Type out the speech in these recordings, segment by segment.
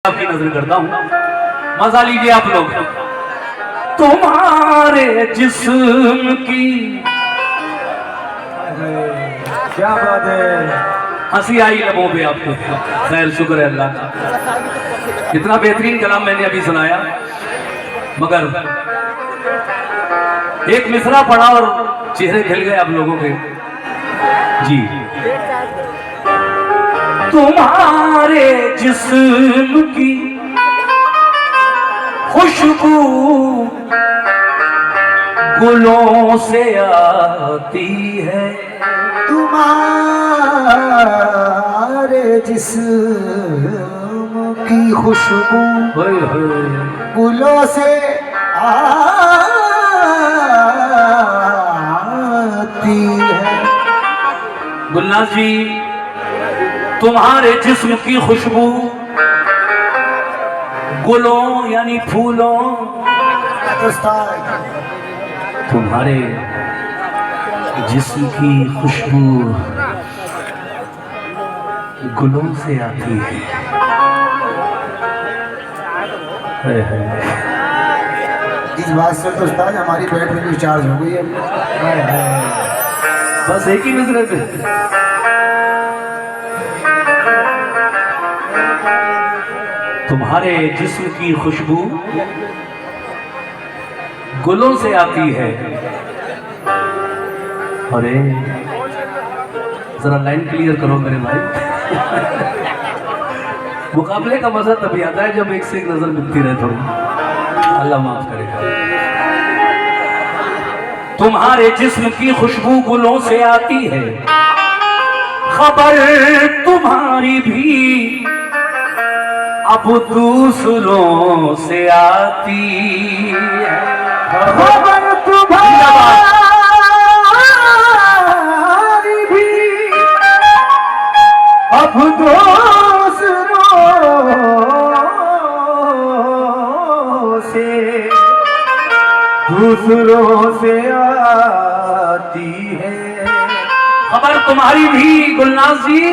आपकी नजर करता हूं, मजा लीजिए आप लोग। तुम्हारे जिस्म की क्या बात है, हंसी आई लबों पे आपको। खैर शुक्र है अल्लाह का, इतना बेहतरीन कलाम मैंने अभी सुनाया, मगर एक मिसरा पढ़ा और चेहरे खिल गए आप लोगों के। जी, तुम्हारे जिस्म की खुशबू गुलों से आती है, तुम्हारे जिस्म की खुशबू गुलों से आती है। गुलनाज जी, तुम्हारे जिस्म की खुशबू गुलों यानी फूलों, तुम्हारे जिस्म की खुशबू गुलों से आती है। इस बात से तो उस्ताद हमारी बैटरी भी चार्ज हो गई है। बस एक ही नजर पे तुम्हारे जिस्म की खुशबू गुलों से आती है। अरे जरा लाइन क्लियर करो मेरे भाई। मुकाबले का मजा तभी आता है जब एक से एक नजर मिलती रहे थोड़ी। अल्लाह माफ करेगा। तुम्हारे जिस्म की खुशबू गुलों से आती है, खबर तुम्हारी भी अब दूसरों से आती है। खबर तुम्हारी भी अब दूसरों से आती है। खबर तुम्हारी भी गुलनाज जी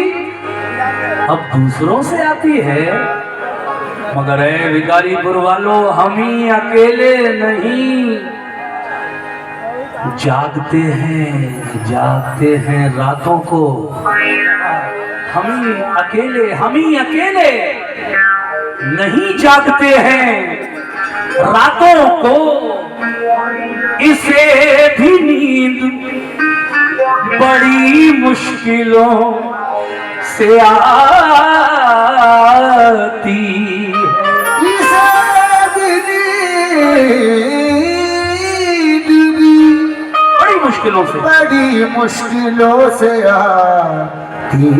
अब दूसरों से आती है, मगर है विकारीपुर वालों, हम ही अकेले नहीं, जागते हैं रातों को। हम ही अकेले नहीं जागते हैं रातों को, इसे भी नींद बड़ी मुश्किलों से आती है। इसे भी नींद भी बड़ी मुश्किलों से आती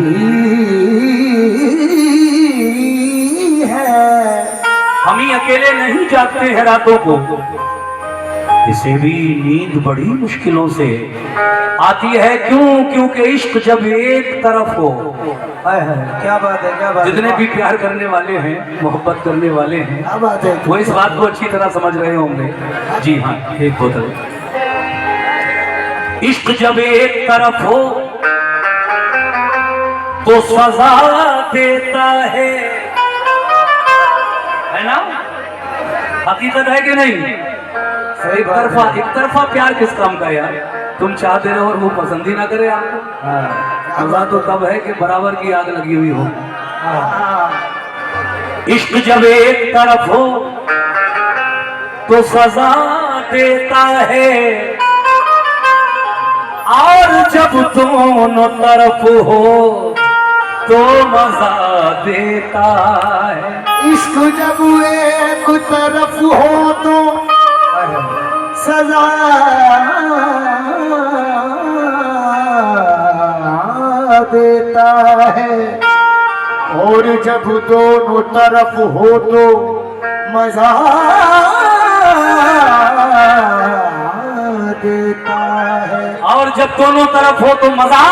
है। हम ही अकेले नहीं जागते हैं रातों को, इसे भी नींद बड़ी मुश्किलों से आती है। क्यों? क्योंकि इश्क जब एक तरफ हो। क्या बात है, क्या बात है। जितने भी प्यार करने वाले हैं, मोहब्बत करने वाले हैं, क्या बात है। वो इस बात को अच्छी तरह समझ रहे होंगे। जी हाँ, एक बोतल। इश्क जब एक तरफ हो तो सजा देता है ना? हकीकत है कि नहीं? एक तरफा प्यार किस काम का यार? तुम चाहते रहो और वो पसंद ही ना करे आपको। सजा तो तब है कि बराबर की आग लगी हुई हो। इश्क जब एक तरफ हो तो सजा देता है, और जब दोनों तरफ हो तो मजा देता है। इश्क जब एक तरफ हो तो सजा देता है, और जब दोनों तरफ हो तो मजा देता है। और जब दोनों तरफ हो तो मजा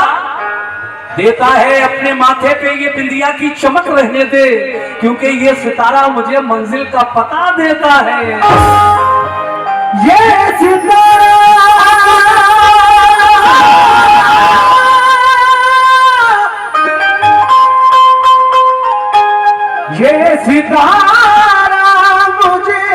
देता है। अपने माथे पे ये बिंदिया की चमक रहने दे, क्योंकि ये सितारा मुझे मंजिल का पता देता है। ये सितारा ये सितारा मुझे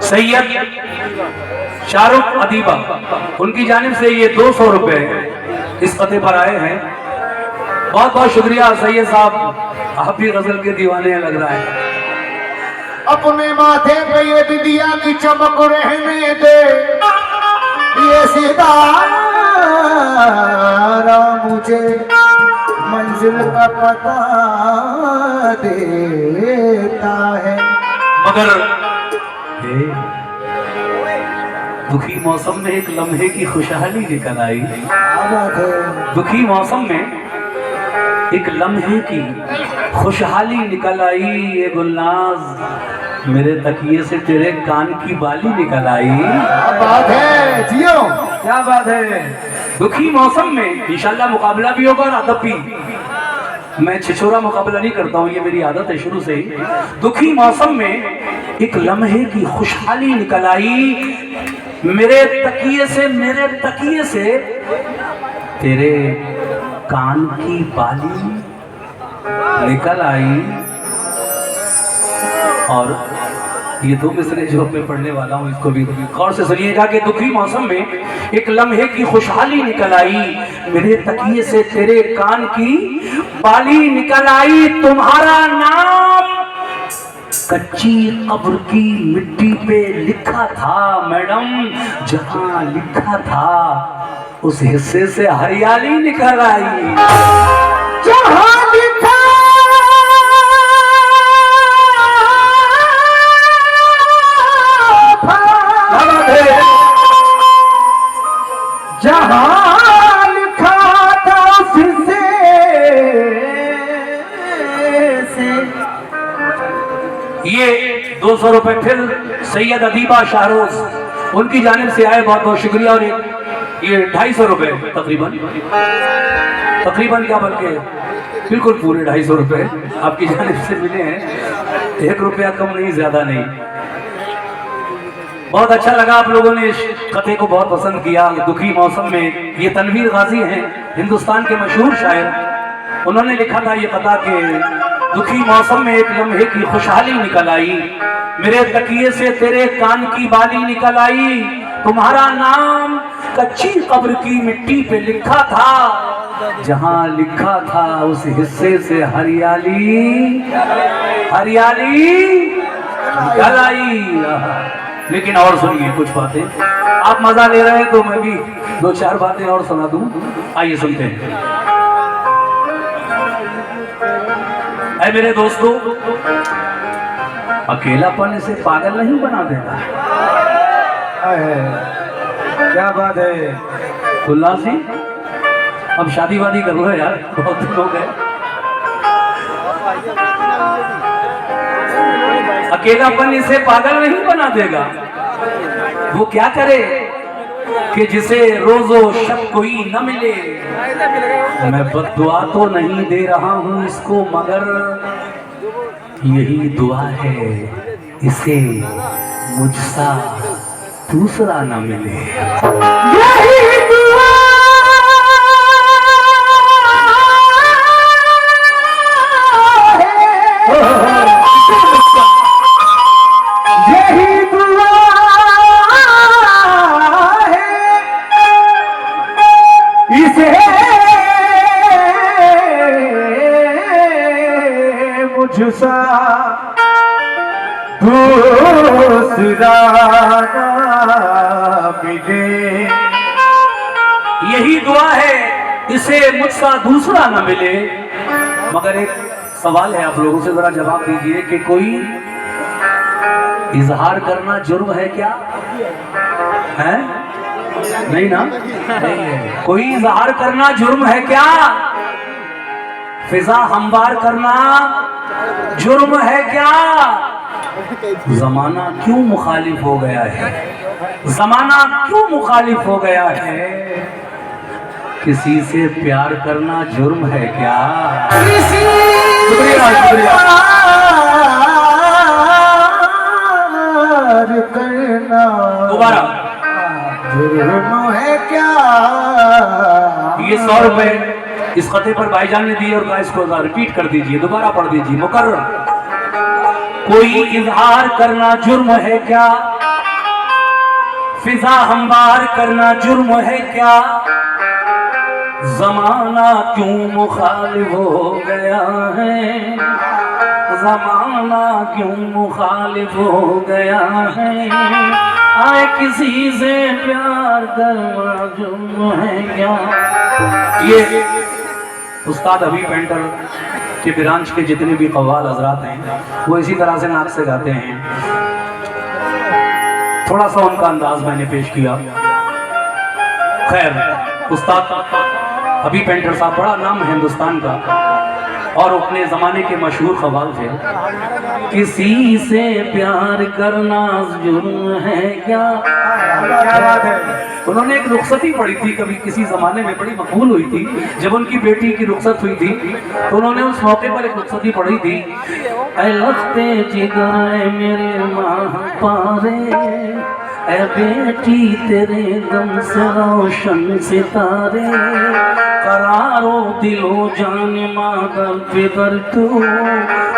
सैयद शाहरुख अदीबा, उनकी जानिब से ये 200 रुपए इस पते पर आए हैं। बहुत बहुत शुक्रिया सैयद साहब, आप भी गजल के दीवाने लग रहा है। अपने माथे पे ये दिया की चमक रहने दे, ये सितारा मुझे मंजिल का पता देता है। मगर हे, दुखी मौसम में एक लम्हे की खुशहाली निकल आई। दुखी मौसम में एक लम्हे की खुशहाली निकल आई। ये गुलनाज मेरे तकिए से तेरे कान की बाली निकल आई। क्या बात है जियो, क्या बात है। दुखी मौसम में इंशाल्लाह मुकाबला भी होगा और अदब भी। मैं छिछोरा मुकाबला नहीं करता हूँ, ये मेरी आदत है शुरू से ही। दुखी मौसम में एक लम्हे की खुशहाली निकल आई। मेरे तकिए से तेरे कान की बाली निकल आई। और ये दो मिसरे जो मैं पढ़ने वाला हूँ इसको भी गौर से सुनिएगा कि दुखी मौसम में एक लम्हे की खुशहाली निकल आई। मेरे तकिए से तेरे कान की बाली निकल आई। तुम्हारा नाम कच्ची कब्र की मिट्टी पे लिखा था मैडम, जहां लिखा था उस हिस्से से हरियाली निकल आई। जहां लिखा जहां लिखा था उस हिस्से से। ये 200 रुपए फिर सैयद अदीबा शाहरोज, उनकी जानिब से आए, बहुत बहुत शुक्रिया। और ये 250 रुपए तकरीबन क्या बल्कि बिल्कुल पूरे 250 रुपए आपकी जानिब से मिले हैं। 1 रुपया कम नहीं, ज्यादा नहीं। बहुत अच्छा लगा, आप लोगों ने इस कथे को बहुत पसंद किया। दुखी मौसम में ये तनवीर गाजी हैं, हिंदुस्तान के मशहूर शायर। उन्होंने लिखा था ये कथा कि दुखी मौसम में एक लम्हे की खुशहाली निकल आई। मेरे तकिए से तेरे कान की बाली निकल आई। तुम्हारा नाम कच्ची कब्र की मिट्टी पे लिखा था, जहां लिखा था उस हिस्से से हरियाली निकल आई। लेकिन और सुनिए कुछ बातें, आप मजा ले रहे हैं तो मैं भी 2-4 बातें और सुना दूं। आइए सुनते हैं। ऐ मेरे दोस्तों, अकेलापन इसे पागल नहीं बना देता। क्या बात है खुल्ला सी, अब शादी वादी कर लो यार, बहुत दिन हो गए। अकेलापन इसे पागल नहीं बना देगा। वो क्या करे कि जिसे रोजो शब कोई न मिले। मैं बद्दुआ तो नहीं दे रहा हूं इसको, मगर यही दुआ है इसे मुझसा दूसरा न मिले। यही दुआ यही दुआ है इसे मुझसा दूसरा ना मिले। यही दुआ है इसे मुझसा दूसरा न मिले। मगर एक सवाल है आप लोगों से, जरा जवाब दीजिए कि कोई इजहार करना जुर्म है क्या? है नहीं ना? नहीं है। कोई इजहार करना जुर्म है क्या? फिजा हमवार करना जुर्म है क्या? जमाना क्यों मुखालिफ हो गया है? जमाना क्यों मुखालिफ हो गया है? किसी से प्यार करना जुर्म है क्या? शुक्रिया शुक्रिया। करना दोबारा जुर्म है क्या। ये 100 रुपए इस खते पर भाईजान ने दिए और कहा इसको रिपीट कर दीजिए, दोबारा पढ़ दीजिए। मुकर्रर। कोई इजहार करना जुर्म है क्या, फिजा हमवार करना जुर्म है क्या, जमाना क्यों मुखालिफ हो गया है, जमाना क्यों मुखालिफ हो गया है, आए किसी से प्यार करना जुर्म है क्या। ये उस्ताद अभी पेंटर के ब्रांच के जितने भी कव्वाल हजरात हैं वो इसी तरह से नाक से गाते हैं। थोड़ा सा उनका अंदाज मैंने पेश किया। खैर, उस्ताद अभी पेंटर साहब बड़ा नाम है हिंदुस्तान का और अपने जमाने के मशहूर कव्वाल थे। किसी से प्यार करना जुर्म है क्या। क्या बात है। उन्होंने एक रुखसती पढ़ी थी कभी किसी जमाने में, बड़ी मकबूल हुई थी। जब उनकी बेटी की रुखसत हुई थी तो उन्होंने उस मौके पर एक रुखसती पढ़ी थी। ऐ लखते जिगर मेरे माँ पारे, ऐ बेटी तेरे दम से रोशन सितारे, करारो दिलो जान मादर फिदर तू,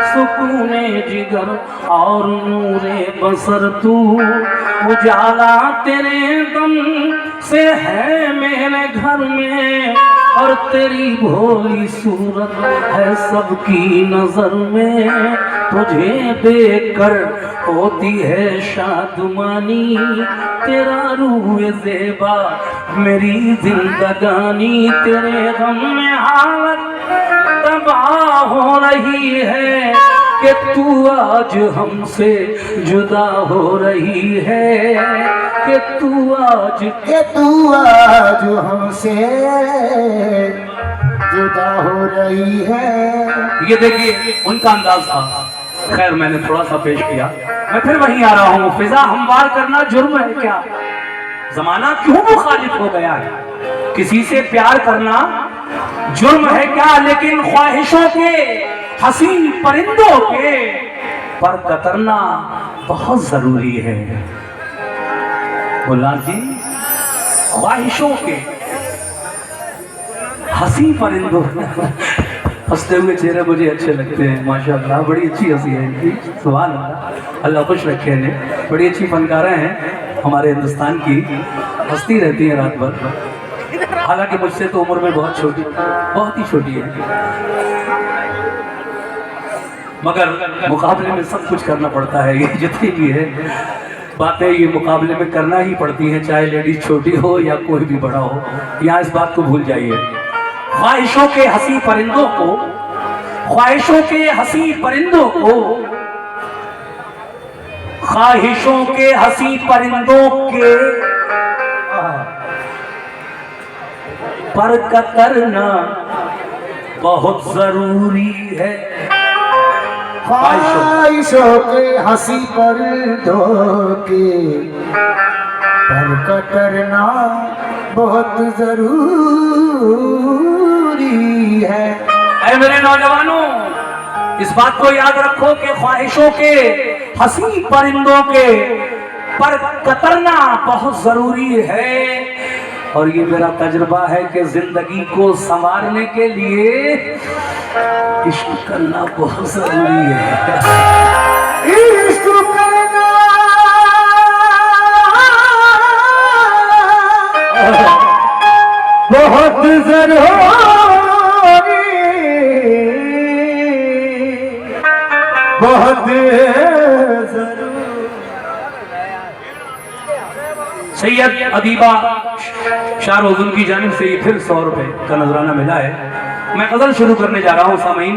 सुकूने जिगर और नूरे बसर तू, उजाला तेरे दम से है मेरे घर में, और तेरी भोली सूरत है सबकी नजर में, तुझे देखकर होती है शादमानी, तेरा रूह ज़ेबा मेरी जिंदगानी, तेरे गम में हालत तबाह हो रही है कि तू आज हमसे जुदा हो रही है, कि तू आज हमसे जुदा हो रही है। ये देखिए उनका अंदाज था। खैर, मैंने थोड़ा सा पेश किया। मैं फिर वहीं आ रहा हूँ। फिजा हमवार करना जुर्म है क्या, जमाना क्यों मुखालिफ हो गया है, किसी से प्यार करना जुर्म है क्या, लेकिन ख्वाहिशों के हसीन परिंदों के पर कतरना बहुत जरूरी है। मुल्ला जी, ख्वाहिशों के हसी परिंदों हंसते हुए चेहरे मुझे अच्छे लगते हैं माशाअल्लाह। बड़ी अच्छी हंसी है इनकी, सुभान अल्लाह, अल्लाह खुश रखे इन्हें। बड़ी अच्छी फनकारा हैं हमारे हिंदुस्तान की, हंसती रहती हैं रात भर। हालांकि मुझसे तो उम्र में बहुत ही छोटी है, मगर मुकाबले में सब कुछ करना पड़ता है। ये जितनी भी है बातें ये मुकाबले में करना ही पड़ती हैं, चाहे लेडीज छोटी हो या कोई भी बड़ा हो। यहाँ इस बात को भूल जाइए। ख्वाहिशों के हंसी परिंदों को, ख्वाहिशों के हंसी परिंदों को, ख्वाहिशों के हंसी परिंदों के पर कतरना बहुत जरूरी है। ख्वाहिशों के हंसी परिंदों के पर कतरना बहुत जरूरी है। ऐ मेरे नौजवानों, इस बात को याद रखो कि ख्वाहिशों के हंसी परिंदों के पर कतरना बहुत जरूरी है। और ये मेरा तजुर्बा है कि जिंदगी को संवारने के लिए इश्क करना बहुत जरूरी है। इश्क करना बहुत जरूरी, बहुत जरूरी। सैयद अदीबा शाह रोज़ुन की जानिब से ये फिर 100 रुपए का नजराना मिला है। मैं गजल शुरू करने जा रहा हूँ। सामीन,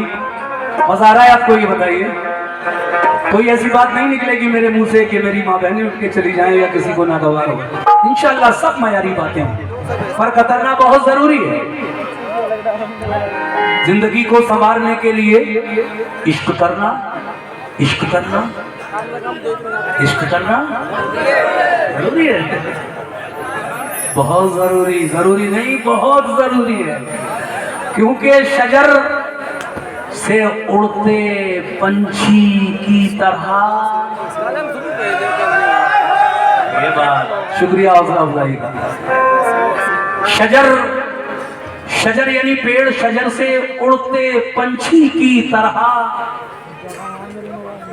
मजा आ रहा है आपको? ये बताइए, कोई ऐसी बात नहीं निकलेगी मेरे मुंह से कि मेरी माँ बहनें उठ के चली जाएं या किसी को नागवार हो। इंशाअल्लाह सब मयारी बातें हैं, पर कतरना बहुत जरूरी है। जिंदगी को संवारने के लिए इश्क करना, इश्क करना, इश्क करना जरूरी है। बहुत जरूरी, जरूरी नहीं बहुत जरूरी है, क्योंकि शजर से उड़ते पंछी की तरह, ये बात शुक्रिया हौसला अफजाई का। शजर, शजर यानी पेड़, शजर से उड़ते पंछी की तरह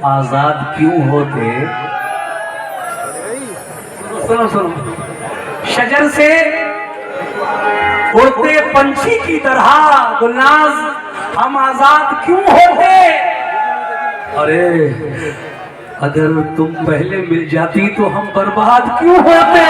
आजाद क्यों होते। सुनो सुनो, शजर से उड़ते पंछी की तरह गुलनाज हम आजाद क्यों होते। अरे अगर तुम पहले मिल जाती तो हम बर्बाद क्यों होते।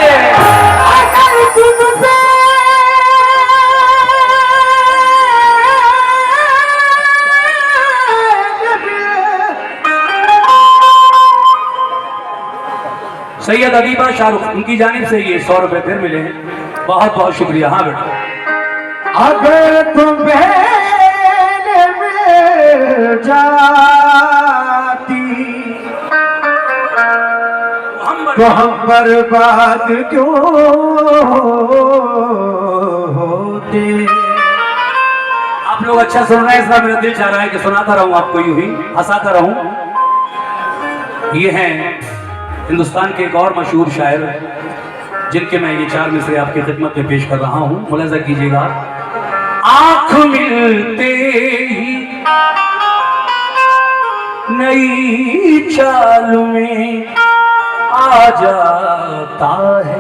सैयद अदीबा शाहरुख, उनकी जानिब से ये 100 रुपए फिर मिले हैं, बहुत बहुत शुक्रिया। हाँ बेटा, अगर तुम पहले मिल जाती तो हम बर्बाद क्यों होते। आप लोग अच्छा सुन रहे हैं, इसलिए मेरा दिल चाह रहा है कि सुनाता रहूं आपको, यूं ही हंसाता रहूं। ये हैं हिंदुस्तान के एक और मशहूर शायर, जिनके मैं ये 4 मिसरे आपकी खिदमत में पेश कर रहा हूं, मुलाजा कीजिएगा। आंख मिलते ही नई चाल में आ जाता है